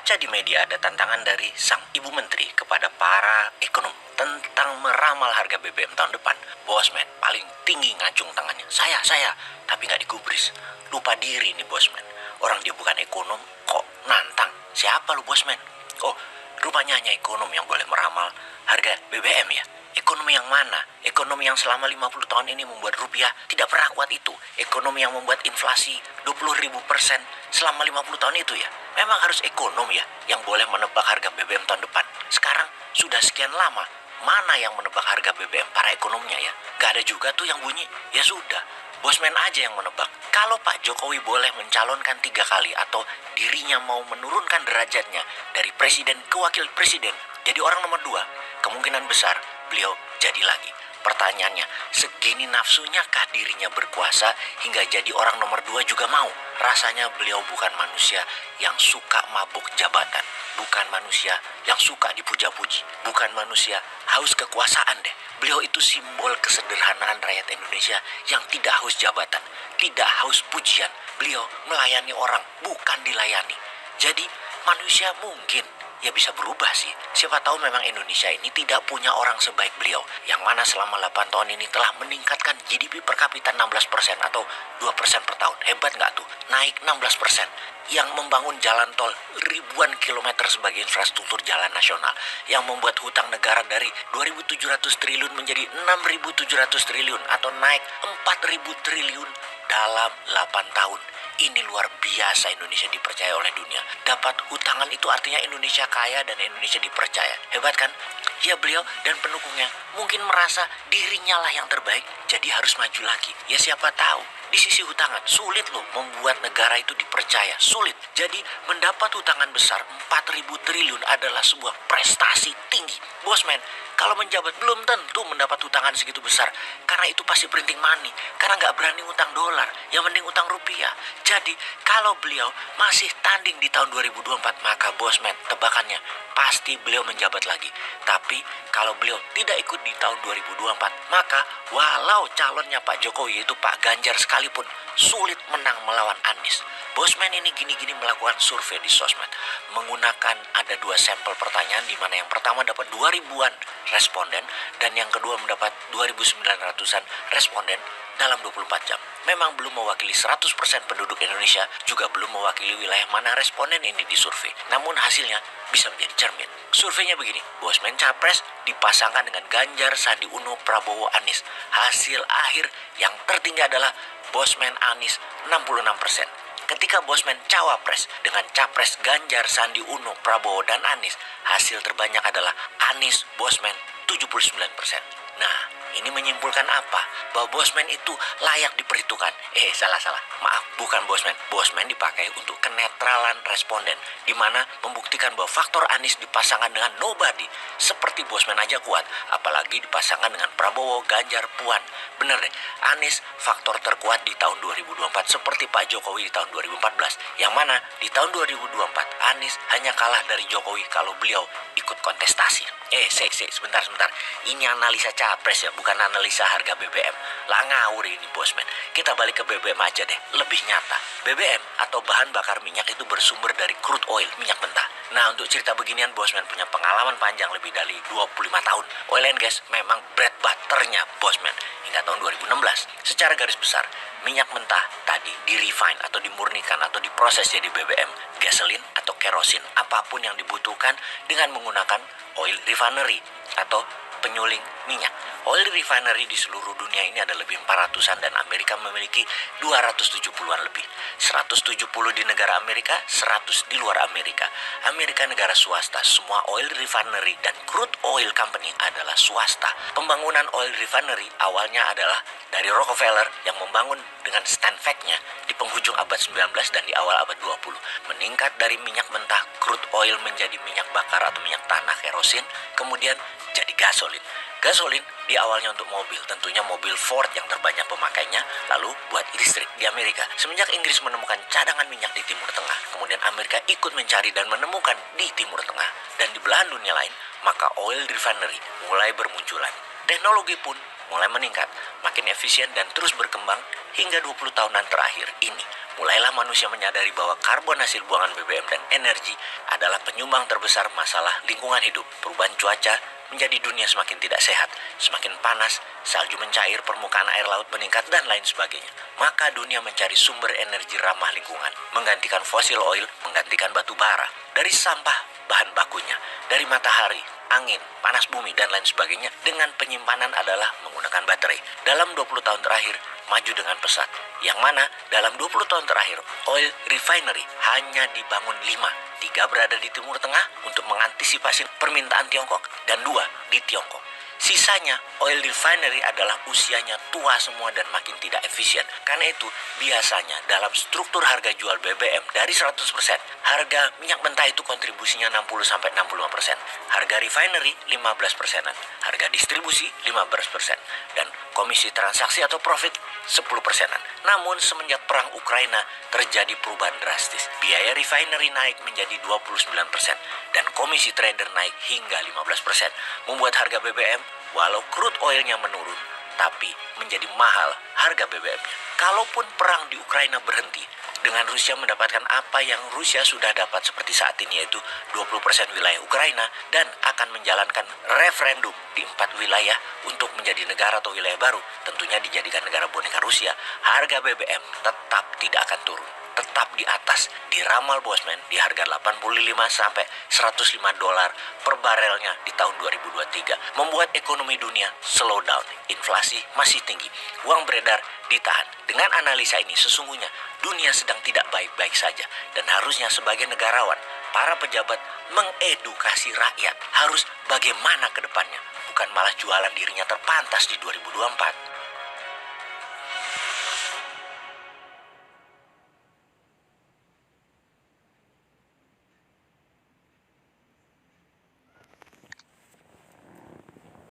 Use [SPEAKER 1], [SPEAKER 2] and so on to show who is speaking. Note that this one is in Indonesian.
[SPEAKER 1] baca di media ada tantangan dari sang Ibu Menteri kepada para ekonom tentang meramal harga BBM tahun depan. Bosman paling tinggi ngacung tangannya. Saya. Tapi nggak digubris. Lupa diri nih Bosman. Orang dia bukan ekonom, kok nantang. Siapa lu Bosman? Oh, rupanya hanya ekonom yang boleh meramal harga BBM ya. Ekonomi yang mana? Ekonomi yang selama 50 tahun ini membuat rupiah tidak pernah kuat itu. Ekonomi yang membuat inflasi 20.000% selama 50 tahun itu ya. Memang harus ekonom ya yang boleh menebak harga BBM tahun depan. Sekarang sudah sekian lama, mana yang menebak harga BBM para ekonomnya ya? Gak ada juga tuh yang bunyi. Ya sudah, Bosman aja yang menebak. Kalau Pak Jokowi boleh mencalonkan 3 kali atau dirinya mau menurunkan derajatnya dari presiden ke wakil presiden, jadi orang nomor 2, kemungkinan besar beliau jadi lagi. Pertanyaannya, segini nafsunyakah dirinya berkuasa hingga jadi orang nomor 2 juga mau? Rasanya beliau bukan manusia yang suka mabuk jabatan. Bukan manusia yang suka dipuja-puji. Bukan manusia haus kekuasaan deh. Beliau itu simbol kesederhanaan rakyat Indonesia yang tidak haus jabatan, tidak haus pujian. Beliau melayani orang, bukan dilayani. Jadi manusia mungkin ya bisa berubah sih. Siapa tahu memang Indonesia ini tidak punya orang sebaik beliau, yang mana selama 8 tahun ini telah meningkatkan GDP per kapita 16% atau 2% per tahun. Hebat nggak tuh? Naik 16%. Yang membangun jalan tol ribuan kilometer sebagai infrastruktur jalan nasional. Yang membuat hutang negara dari 2.700 triliun menjadi 6.700 triliun atau naik 4.000 triliun dalam 8 tahun. Ini luar biasa Indonesia dipercaya oleh dunia. Dapat hutangan itu artinya Indonesia kaya dan Indonesia dipercaya. Hebat kan? Ya beliau dan pendukungnya mungkin merasa dirinya lah yang terbaik, jadi harus maju lagi. Ya siapa tahu di sisi hutangan sulit loh membuat negara itu dipercaya. Sulit. Jadi mendapat hutangan besar 4.000 triliun adalah sebuah prestasi tinggi. Bosman, kalau menjabat belum tentu mendapat hutangan segitu besar. Karena itu pasti printing money. Karena nggak berani utang dolar. Yang penting utang rupiah. Jadi kalau beliau masih tanding di tahun 2024, maka Bosman tebakannya pasti beliau menjabat lagi. Tapi kalau beliau tidak ikut di tahun 2024, maka walau calonnya Pak Jokowi yaitu Pak Ganjar sekalipun sulit menang melawan Anies. Bosman ini gini-gini melakukan survei di sosmed menggunakan ada 2 sampel pertanyaan, di mana yang pertama dapat 2.000-an responden dan yang kedua mendapat 2.900-an responden dalam 24 jam. Memang belum mewakili 100% penduduk Indonesia, juga belum mewakili wilayah mana responden ini disurvei. Namun hasilnya bisa menjadi cermin. Surveinya begini, Bosman Capres dipasangkan dengan Ganjar, Sandi Uno, Prabowo, Anies. Hasil akhir yang tertinggi adalah Bosman Anies 66%. Ketika Bosman Cawapres dengan Capres Ganjar, Sandi Uno, Prabowo, dan Anies, hasil terbanyak adalah Anies Bosman 79%. Nah, ini menyimpulkan apa? Bahwa Bosman itu layak diperhitungkan. Salah. Maaf, bukan Bosman. Bosman dipakai untuk kenetralan responden, di mana membuktikan bahwa faktor Anies dipasangkan dengan nobody. Seperti Bosman aja kuat, apalagi dipasangkan dengan Prabowo, Ganjar, Puan. Bener deh, Anies faktor terkuat di tahun 2024 seperti Pak Jokowi di tahun 2014. Yang mana di tahun 2024 Anies hanya kalah dari Jokowi kalau beliau ikut kontestasi. Sebentar. Ini analisa Capres ya, bukan analisa harga BBM. Lah ngawur ini Bosman. Kita balik ke BBM aja deh, lebih nyata. BBM atau bahan bakar minyak itu bersumber dari crude oil, minyak mentah. Nah, untuk cerita beginian Bosman punya pengalaman panjang lebih dari 25 tahun. Oil and gas memang bread butternya Bosman hingga tahun 2016. Secara garis besar, minyak mentah tadi di-refine atau dimurnikan atau diproses jadi BBM, gasolin atau kerosin, apapun yang dibutuhkan dengan menggunakan oil refinery atau penyuling minyak. Oil refinery di seluruh dunia ini ada lebih 400-an dan Amerika memiliki 270-an lebih. 170 di negara Amerika, 100 di luar Amerika. Amerika negara swasta, semua oil refinery dan crude oil company adalah swasta. Pembangunan oil refinery awalnya adalah dari Rockefeller yang membangun dengan stand fact-nya di penghujung abad 19 dan di awal abad 20. Meningkat dari minyak mentah, crude oil menjadi minyak bakar atau minyak tanah, kerosin, kemudian jadi gasolin. Gasolin di awalnya untuk mobil, tentunya mobil Ford yang terbanyak pemakainya, lalu buat listrik di Amerika. Semenjak Inggris menemukan cadangan minyak di Timur Tengah, kemudian Amerika ikut mencari dan menemukan di Timur Tengah, dan di belahan dunia lain, maka oil refinery mulai bermunculan. Teknologi pun mulai meningkat, makin efisien dan terus berkembang hingga 20 tahunan terakhir ini. Mulailah manusia menyadari bahwa karbon hasil buangan BBM dan energi adalah penyumbang terbesar masalah lingkungan hidup. Perubahan cuaca menjadi dunia semakin tidak sehat, semakin panas, salju mencair, permukaan air laut meningkat, dan lain sebagainya. Maka dunia mencari sumber energi ramah lingkungan, menggantikan fosil oil, menggantikan batu bara, dari sampah bahan bakunya, dari matahari, angin, panas bumi, dan lain sebagainya, dengan penyimpanan adalah menggunakan baterai. Dalam 20 tahun terakhir, maju dengan pesat. Yang mana dalam 20 tahun terakhir, oil refinery hanya dibangun 5. 3 berada di Timur Tengah untuk mengantisipasi permintaan Tiongkok, dan 2 di Tiongkok. Sisanya, oil refinery adalah usianya tua semua dan makin tidak efisien. Karena itu, biasanya dalam struktur harga jual BBM dari 100%, harga minyak mentah itu kontribusinya 60-65%. Harga refinery 15%-an, harga distribusi 15%, dan komisi transaksi atau profit 10%-an. Namun semenjak perang Ukraina terjadi perubahan drastis. Biaya refinery naik menjadi 29% dan komisi trader naik hingga 15%. Membuat harga BBM walau crude oilnya menurun, tapi menjadi mahal harga BBM-nya. Kalaupun perang di Ukraina berhenti, dengan Rusia mendapatkan apa yang Rusia sudah dapat seperti saat ini, yaitu 20% wilayah Ukraina, dan akan menjalankan referendum di 4 wilayah untuk menjadi negara atau wilayah baru, tentunya dijadikan negara boneka Rusia, harga BBM tetap tidak akan turun. Tetap di atas, diramal Bosman di harga 85 sampai 105 dolar per barelnya di tahun 2023. Membuat ekonomi dunia slow down, inflasi masih tinggi, uang beredar ditahan. Dengan analisa ini sesungguhnya dunia sedang tidak baik-baik saja, dan harusnya sebagai negarawan, para pejabat mengedukasi rakyat harus bagaimana ke depannya, bukan malah jualan dirinya terpantas di 2024.